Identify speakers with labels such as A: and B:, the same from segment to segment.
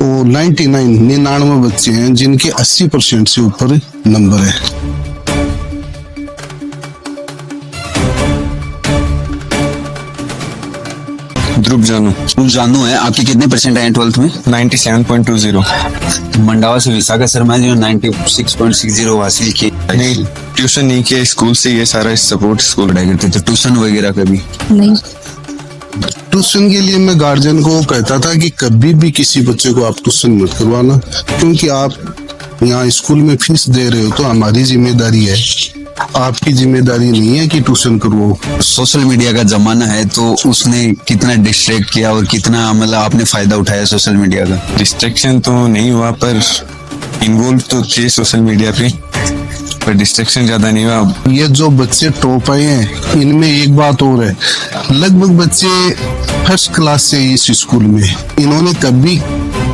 A: वो 99 बच्चे हैं जिनके 80% से ऊपर नंबर है।
B: ध्रुव जानू है। आपके कितने परसेंट आए 12th में?
C: 97.20।
B: मंडावा से विशाखा शर्मा जी 96.60 हासिल किए।
C: नहीं, ट्यूशन नहीं किया, स्कूल से ये सारा सपोर्ट स्कूल
B: पढ़ाई करते थे। ट्यूशन वगैरह कभी
D: नहीं।
A: ट्यूशन के लिए मैं गार्जियन को कहता था कि कभी भी किसी बच्चे को आप ट्यूशन मत करवाना, क्योंकि आप यहाँ स्कूल में फीस दे रहे हो तो हमारी जिम्मेदारी है, आपकी जिम्मेदारी नहीं है कि ट्यूशन करवाओ।
B: सोशल मीडिया का जमाना है तो उसने कितना डिस्ट्रैक्ट किया और कितना मतलब आपने फायदा उठाया सोशल मीडिया का?
C: डिस्ट्रैक्शन तो नहीं हुआ, पर इन्वॉल्व तो थे सोशल मीडिया पे, पर डिस्ट्रैक्शन ज्यादा नहीं हुआ।
A: ये जो बच्चे टॉप आए हैं इनमें एक बात और है, लगभग बच्चे फर्स्ट क्लास से इस स्कूल में, इन्होंने कभी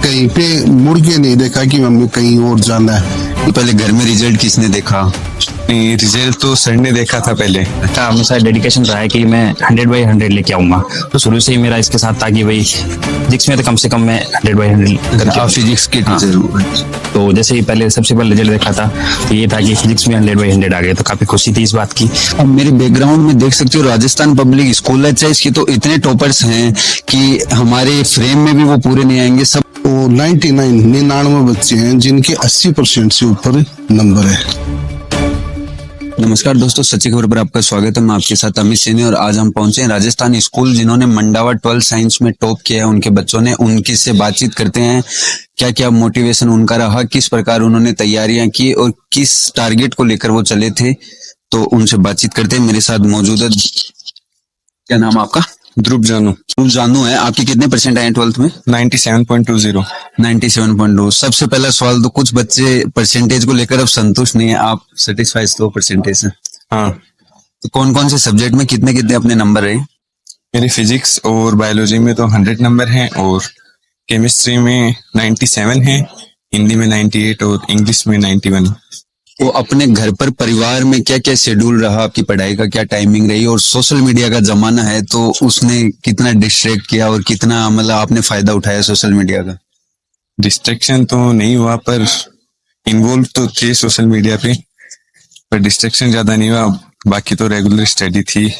A: कहीं पे मुड़ के नहीं देखा कि हमें कहीं और जाना है।
B: पहले घर में रिजल्ट किसने देखा?
C: नहीं, रिजल्ट तो सर ने देखा था पहले।
E: अच्छा, हमेशा डेडिकेशन रहा है कि मैं 100/100 लेके आऊंगा, तो शुरू से ही मेरा इसके साथ था कि भाई फिजिक्स में तो कम से कम मैं 100/100
B: आप फिजिक्स के टीचर हो?
E: तो जैसे ही पहले सबसे पहले रिजल्ट देखा था तो ये था कि फिजिक्स में 100/100 आ गए, तो काफी खुशी थी इस बात की।
B: अब मेरे बैकग्राउंड में देख सकते हो राजस्थान पब्लिक स्कूल है, इसके तो इतने टॉपर्स हैं कि हमारे फ्रेम में भी वो पूरे नहीं आएंगे। सब
A: वो 99 बच्चे हैं जिनके 80% से ऊपर नंबर है।
B: नमस्कार दोस्तों, सच्ची खबर पर आपका स्वागत है। मैं आपके साथ अमित सिंह और आज हम पहुंचे हैं राजस्थान स्कूल जिन्होंने मंडावा 12 साइंस में टॉप किया है। उनके बच्चों ने, उनकी से बातचीत करते हैं, क्या क्या मोटिवेशन उनका रहा, किस प्रकार उन्होंने तैयारियां की और किस टारगेट को लेकर वो चले थे। तो उनसे बातचीत करते हैं। मेरे साथ मौजूद है, क्या नाम आपका?
C: ध्रुव
B: जानू है। आपके कितने परसेंट आए 12th में?
C: 97.20।
B: 97.2। सबसे पहला सवाल, तो कुछ बच्चे परसेंटेज को लेकर अब संतुष्ट नहीं है, आप सेटिस्फाइड तो परसेंटेज से?
C: हाँ।
B: तो कौन कौन से सब्जेक्ट में कितने कितने अपने नंबर रहे?
C: मेरे फिजिक्स और बायोलॉजी में तो 100 नंबर हैं, और केमिस्ट्री में 97 है, हिंदी में 98 और इंग्लिश में 91।
B: तो अपने घर पर परिवार में क्या क्या शेड्यूल रहा, आपकी पढ़ाई का क्या टाइमिंग रही, और सोशल मीडिया का जमाना है तो उसने कितना डिस्ट्रैक्ट किया और कितना मतलब आपने फायदा उठाया सोशल मीडिया का?
C: डिस्ट्रैक्शन तो नहीं हुआ, पर इन्वॉल्व तो थे सोशल मीडिया पे, पर डिस्ट्रैक्शन ज्यादा नहीं हुआ। बाकी तो रेगुलर स्टडी थी।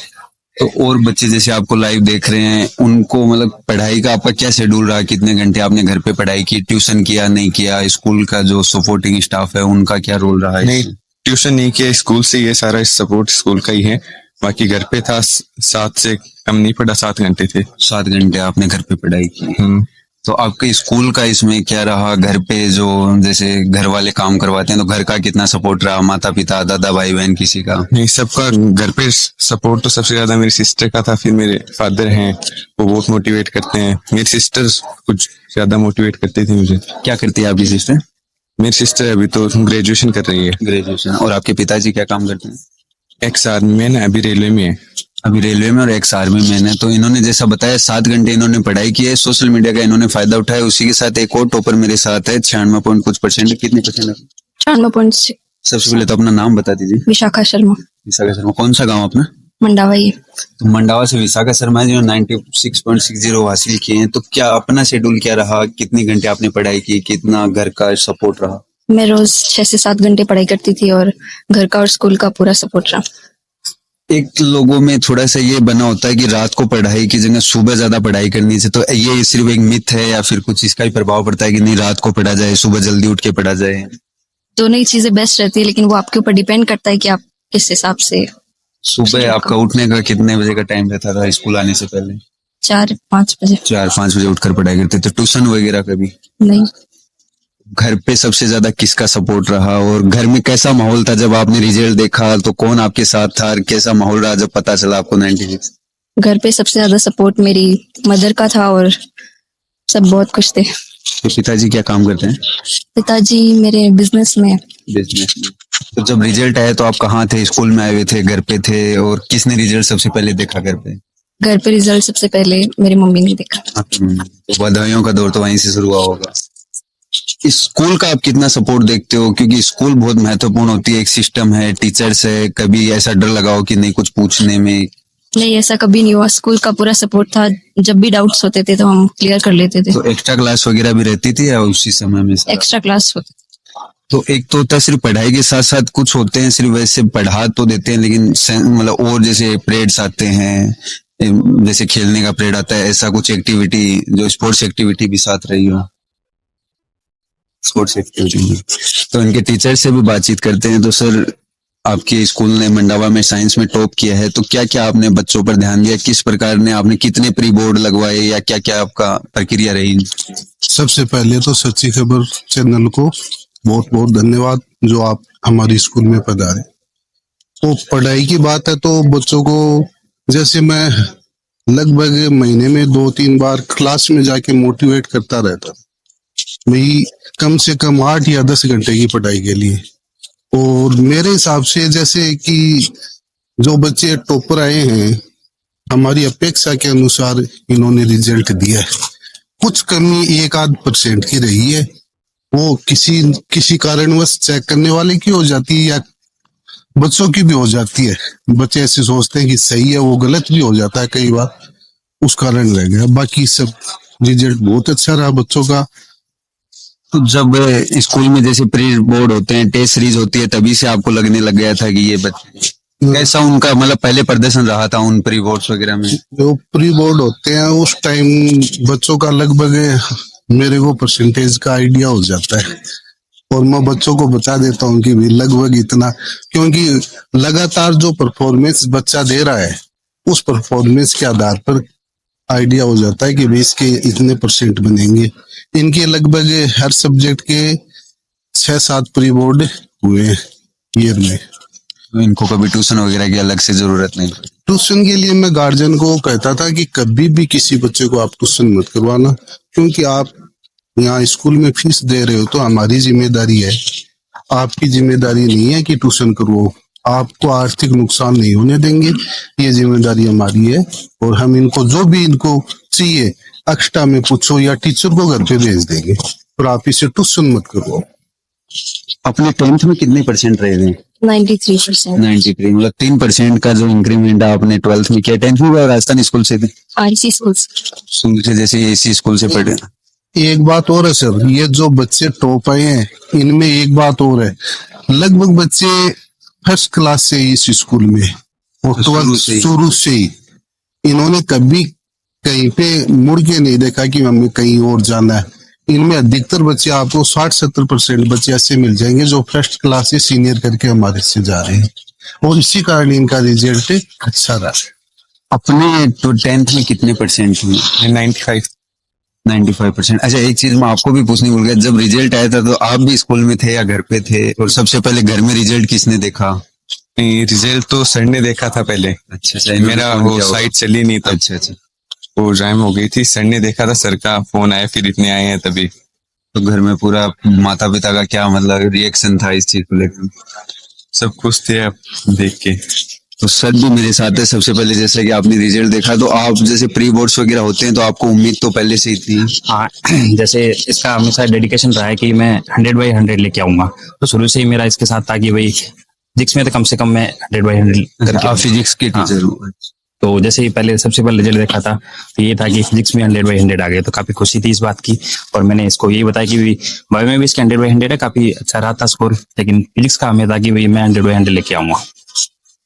B: तो और बच्चे जैसे आपको लाइव देख रहे हैं, उनको मतलब पढ़ाई का आपका क्या शेड्यूल रहा? कितने घंटे आपने घर पे पढ़ाई की, ट्यूशन किया नहीं किया, स्कूल का जो सपोर्टिंग स्टाफ है उनका क्या रोल रहा है?
C: नहीं, ट्यूशन नहीं किया, स्कूल से ये सारा सपोर्ट स्कूल का ही है। बाकी घर पे था, 7 से कम नहीं पढ़ा, 7 घंटे थे।
B: 7 घंटे आपने घर पे पढ़ाई की। तो आपके स्कूल का इसमें क्या रहा? घर पे जो जैसे घर वाले काम करवाते हैं तो घर का कितना सपोर्ट रहा? माता पिता, दादा, भाई बहन, किसी का?
C: नहीं, सबका घर पे सपोर्ट तो सबसे ज्यादा मेरी सिस्टर का था, फिर मेरे फादर हैं, वो बहुत मोटिवेट करते हैं। मेरी सिस्टर कुछ ज्यादा मोटिवेट करती थी मुझे।
B: क्या करती है आपकी सिस्टर?
C: मेरी सिस्टर अभी तो ग्रेजुएशन कर रही है।
B: ग्रेजुएशन। और आपके पिताजी क्या काम करते हैं?
C: एक्स आर्मी में ना, अभी रेलवे में है।
B: अभी रेलवे में और एक्स आर्मी में है। तो इन्होंने जैसा बताया 7 घंटे इन्होंने पढ़ाई की है, सोशल मीडिया का इन्होंने फायदा उठाया। उसी के साथ एक और टॉपर मेरे साथ है, 96 पॉइंट कुछ परसेंट। कितने परसेंट?
D: 96.6।
B: सबसे पहले तो अपना नाम बता दीजिए।
D: विशाखा शर्मा।
B: विशाखा शर्मा। कौन सा गाँव अपना?
D: मंडावा। ये
B: तो मंडावा से विशाखा शर्मा जी 96.60 हासिल किए हैं। तो क्या अपना शेड्यूल क्या रहा? कितनी घंटे आपने पढ़ाई की, कितना घर का सपोर्ट रहा?
D: मैं रोज 6 से 7 घंटे पढ़ाई करती थी और घर का और स्कूल का पूरा सपोर्ट रहा।
B: एक लोगों में थोड़ा सा ये बना होता है कि रात को पढ़ाई की जगह सुबह ज्यादा पढ़ाई करनी चाहिए, तो ये सिर्फ एक मिथ है या फिर कुछ इसका ही प्रभाव पड़ता है कि नहीं रात को पढ़ा जाए, सुबह जल्दी उठ के पढ़ा जाए?
D: दोनों ही चीजें बेस्ट रहती है, लेकिन वो आपके ऊपर डिपेंड करता है कि आप किस हिसाब से।
B: सुबह आपका उठने का कितने बजे का टाइम रहता था स्कूल आने से पहले?
D: 4-5 बजे।
B: 4-5 बजे उठकर पढ़ाई करते थे। ट्यूशन वगैरह कभी
D: नहीं।
B: घर पे सबसे ज्यादा किसका सपोर्ट रहा और घर में कैसा माहौल था जब आपने रिजल्ट देखा? तो कौन आपके साथ था और कैसा माहौल रहा जब पता चला आपको 96?
D: घर पे सबसे ज्यादा सपोर्ट मेरी मदर का था और सब बहुत खुश थे।
B: तो पिताजी क्या काम करते हैं?
D: पिताजी मेरे बिजनेस में।
B: बिजनेस में। तो जब रिजल्ट आया तो आप कहाँ थे? स्कूल में आए हुए थे, घर पे थे? और किसने रिजल्ट सबसे पहले देखा घर पे?
D: घर पे रिजल्ट सबसे पहले मेरी मम्मी ने देखा।
B: तो बधाइयों का दौर तो वहीं से शुरू हुआ होगा। स्कूल का आप कितना सपोर्ट देखते हो? क्योंकि स्कूल बहुत महत्वपूर्ण होती है, एक सिस्टम है, टीचर्स है, कभी ऐसा डर लगा हो कि नहीं कुछ पूछने में
D: नहीं, ऐसा कभी नहीं हुआ। स्कूल का पूरा सपोर्ट था। जब भी डाउट्स होते थे तो हम क्लियर कर लेते थे।
B: तो एक्स्ट्रा क्लास वगैरह भी रहती थी या उसी समय में सारा?
D: एक्स्ट्रा क्लास होते
B: तो एक तो होता है सिर्फ पढ़ाई के साथ साथ कुछ होते हैं सिर्फ वैसे पढ़ा तो देते हैं, लेकिन मतलब और जैसे परेड्स आते हैं, जैसे खेलने का परेड आता है, ऐसा कुछ एक्टिविटी जो स्पोर्ट्स एक्टिविटी भी साथ रही हो? स्पोर्ट्स एक्टिविटी तो इनके टीचर से भी बातचीत करते हैं। तो सर, आपके स्कूल ने मंडावा में साइंस में टॉप किया है, तो क्या क्या आपने बच्चों पर ध्यान दिया? किस प्रकार ने आपने कितने प्री बोर्ड लगवाए या क्या क्या आपका प्रक्रिया रही?
A: सबसे पहले तो सच्ची खबर चैनल को बहुत बहुत धन्यवाद जो आप हमारे स्कूल में पधारे। तो पढ़ाई की बात है तो बच्चों को जैसे मैं लगभग महीने में 2-3 बार क्लास में जाके मोटिवेट करता रहता भाई, कम से कम 8 या 10 घंटे की पढ़ाई के लिए। और मेरे हिसाब से जैसे कि जो बच्चे टॉपर आए हैं, हमारी अपेक्षा के अनुसार इन्होंने रिजल्ट दिया है। कुछ कमी 1-8% की रही है, वो किसी कारणवश चेक करने वाले की हो जाती है या बच्चों की भी हो जाती है। बच्चे ऐसे सोचते हैं कि सही है, वो गलत भी हो जाता है कई बार, उस कारण रह गया। बाकी सब रिजल्ट बहुत अच्छा रहा बच्चों का।
B: तो जब स्कूल में जैसे प्री बोर्ड होते हैं, टेस्ट सीरीज होती है, तभी से आपको लगने लग गया था कि ये बच्चे कैसा उनका मतलब पहले प्रदर्शन रहा था उन प्री बोर्ड्स वगैरह में?
A: जो प्री बोर्ड होते हैं उस टाइम बच्चों का लगभग मेरे को परसेंटेज का आइडिया हो जाता है और मैं बच्चों को बता देता हूँ कि भी लगभग इतना, क्योंकि लगातार जो परफॉर्मेंस बच्चा दे रहा है उस परफॉर्मेंस के आधार पर आइडिया हो जाता है कि भाई इसके इतने % बनेंगे। इनके लगभग हर सब्जेक्ट के 6-7 प्री बोर्ड हुए हैं ईयर में।
B: तो इनको कभी ट्यूशन वगैरह की अलग से जरूरत नहीं?
A: ट्यूशन के लिए मैं गार्जियन को कहता था कि कभी भी किसी बच्चे को आप ट्यूशन मत करवाना, क्योंकि आप यहाँ स्कूल में फीस दे रहे हो तो हमारी जिम्मेदारी है, आपकी जिम्मेदारी नहीं है कि ट्यूशन करवाओ। आपको आर्थिक नुकसान नहीं होने देंगे, ये जिम्मेदारी हमारी है। और हम इनको जो भी इनको चाहिए एक्स्ट्रा में पूछो या टीचर को घर पे भेज देंगे, पर आप इसे ट्यूशन मत करवाओ।
B: अपने 10th में कितने % रहे थे?
D: 93%।
B: 93, मतलब 3% का जो इंक्रीमेंट आपने 12th में किया। 10th में राजस्थान स्कूल से थे?
D: RC स्कूल
B: सुन जैसे एसी स्कूल से पढ़े।
A: एक बात और है सर, ये जो बच्चे टॉप आए हैं इनमें एक बात और है, लगभग बच्चे फर्स्ट क्लास से इस स्कूल में और शुरू से ही इन्होंने कभी कहीं पे मुड़ के नहीं देखा कि हमें कहीं और जाना है। इनमें अधिकतर बच्चे आपको 60-70% बच्चे ऐसे मिल जाएंगे जो फर्स्ट क्लास से सीनियर करके हमारे से जा रहे हैं और इसी कारण इनका रिजल्ट अच्छा रहा।
B: अपने तो 10th में कितने % हुए? 95%। अच्छा, एक चीज मैं आपको भी पूछनी भूल गया, जब रिजल्ट आया था तो आप भी स्कूल में थे या घर पे थे? और सबसे पहले घर में रिजल्ट किसने देखा?
C: रिजल्ट तो सर ने देखा था पहले।
B: अच्छा,
C: मेरा वो साइट चली नहीं था।
B: अच्छा,
C: वो रैम हो गई थी, सर ने देखा था, सर का फोन आया, फिर इतने आए हैं तभी।
B: तो घर में पूरा माता पिता का क्या मतलब रिएक्शन था इस चीज को लेकर?
C: सब खुश थे अब देख के।
B: तो सर भी मेरे साथ है। सबसे पहले जैसे कि आपने रिजल्ट देखा, तो आप जैसे प्री बोर्ड्स वगैरह होते हैं तो आपको उम्मीद तो पहले से ही थी?
E: हाँ, जैसे इसका हमेशा डेडिकेशन रहा है कि मैं 100/100 लेके आऊंगा। तो शुरू से ही मेरा इसके साथ था कि भाई फिजिक्स में तो कम से कम मैं 100/100 करके।
B: आप फिजिक्स के टीचर हो?
E: तो जैसे ही सबसे पहले रिजल्ट देखा था तो ये था कि फिजिक्स में 100/100 आ गए, तो काफी खुशी थी इस बात की। और मैंने इसको यही बताया कि बायो में भी इसके 100/100 है, काफी अच्छा रहा था स्कोर, लेकिन फिजिक्स का हमें था कि भाई मैं 100/100 लेके आऊंगा।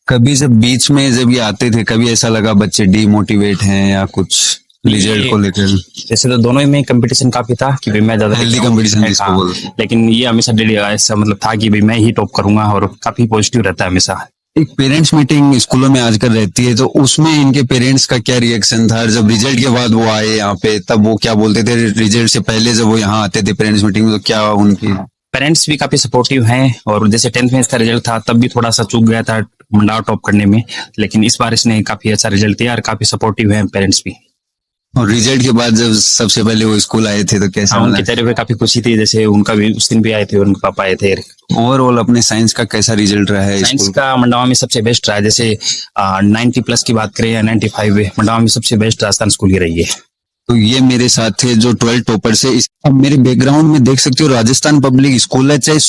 B: कभी जब बीच में जब ये आते थे, कभी ऐसा लगा बच्चे डीमोटिवेट हैं या कुछ रिजल्ट को लेकर?
E: जैसे तो दोनों में कंपटीशन काफी था कि भाई मैं ज्यादा
B: हेल्दी कंपटीशन जिसको बोलते हैं।
E: लेकिन ये हमेशा ऐसा मतलब था कि भाई मैं ही टॉप करूंगा, और काफी पॉजिटिव रहता है हमेशा।
B: एक पेरेंट्स मीटिंग स्कूलों में आजकल रहती है, तो उसमें इनके पेरेंट्स का क्या रिएक्शन था? जब रिजल्ट के बाद वो आए यहाँ पे, तब वो क्या बोलते थे? रिजल्ट से पहले जब वो यहाँ आते थे पेरेंट्स मीटिंग में, तो क्या उनकी?
E: पेरेंट्स भी काफी सपोर्टिव हैं, और जैसे 10th में इसका रिजल्ट था तब भी थोड़ा सा चूक गया था मंडावा टॉप करने में, लेकिन इस बार इसने काफी अच्छा रिजल्ट दिया और काफी सपोर्टिव हैं पेरेंट्स भी।
B: और रिजल्ट के बाद जब सबसे पहले वो स्कूल आए थे तो कैसा?
E: उनके चेहरे पे काफी खुशी थी, जैसे उनका भी उस दिन भी आए थे, उनके पापा आए थे।
B: ओवरऑल अपने साइंस का कैसा रिजल्ट रहा है?
E: साइंस का मंडावा में सबसे बेस्ट रहा है। जैसे 90+ की बात करें या 95, मंडावा में सबसे बेस्ट राजस्थान स्कूल ही रही है।
B: तो ये मेरे साथ थे जो 12 टॉपर से। अब मेरे बैकग्राउंड में देख सकते हो राजस्थान पब्लिक स्कूल है, चाहे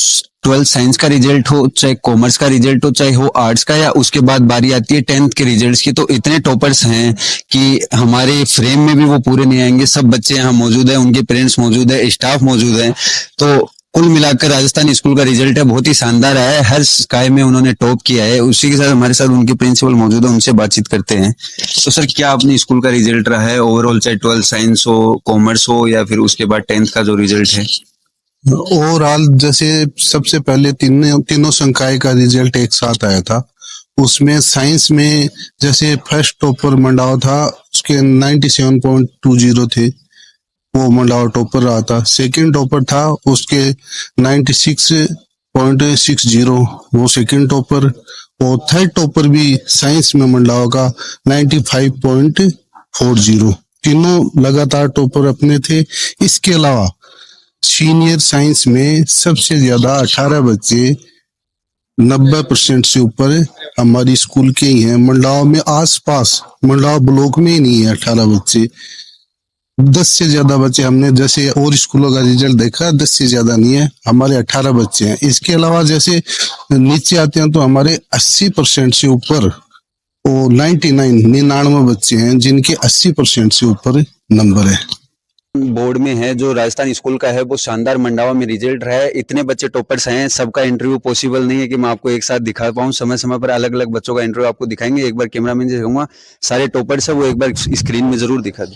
B: ट्वेल्थ साइंस का रिजल्ट हो, चाहे कॉमर्स का रिजल्ट हो, चाहे हो आर्ट्स का, या उसके बाद बारी आती है 10th के रिजल्ट्स की, तो इतने टॉपर्स हैं कि हमारे फ्रेम में भी वो पूरे नहीं आएंगे। सब बच्चे यहाँ मौजूद है, उनके पेरेंट्स मौजूद है, स्टाफ मौजूद है। तो कुल मिलाकर राजस्थान स्कूल का रिजल्ट है बहुत ही शानदार आया है। हर स्काई में उन्होंने टॉप किया है। उसी के साथ हमारे साथ उनके प्रिंसिपल मौजूद है, उनसे बातचीत करते हैं। तो सर, क्या अपने स्कूल का रिजल्ट रहा है ओवरऑल, चाहे 12th साइंस हो, कॉमर्स हो, या फिर उसके बाद 10th का जो रिजल्ट है?
A: ओवरऑल जैसे सबसे पहले तीनों संकाय का रिजल्ट एक साथ आया था। उसमें साइंस में जैसे फर्स्ट टॉपर मंडाव था, उसके 97.20 थे, वो मंडाव टॉपर रहा था। सेकंड टॉपर था, उसके 96.60, वो सेकंड टॉपर। और थर्ड टॉपर भी साइंस में मंडाव का 95.40। तीनों लगातार टॉपर अपने थे। इसके अलावा सीनियर साइंस में सबसे ज्यादा 18 बच्चे 90% से ऊपर हमारी स्कूल के ही हैं। मंडाव में आसपास, मंडाव ब्लॉक में ही नहीं है 18 बच्चे। 10 से ज्यादा बच्चे हमने जैसे और स्कूलों का रिजल्ट देखा, 10 से ज्यादा नहीं है, हमारे 18 बच्चे हैं। इसके अलावा जैसे नीचे आते हैं तो हमारे 80% से ऊपर, वो 99 बच्चे हैं जिनके 80% से ऊपर नंबर है।
B: बोर्ड में है जो राजस्थान स्कूल का है, वो शानदार मंडावा में रिजल्ट रहा है। इतने बच्चे टॉपर्स हैं, सबका इंटरव्यू पॉसिबल नहीं है कि मैं आपको एक साथ दिखा पाऊं। समय समय पर अलग अलग बच्चों का इंटरव्यू आपको दिखाएंगे। एक बार कैमरामैन से कहूंगा, सारे टॉपर्स है वो एक बार स्क्रीन में जरूर दिखा दें।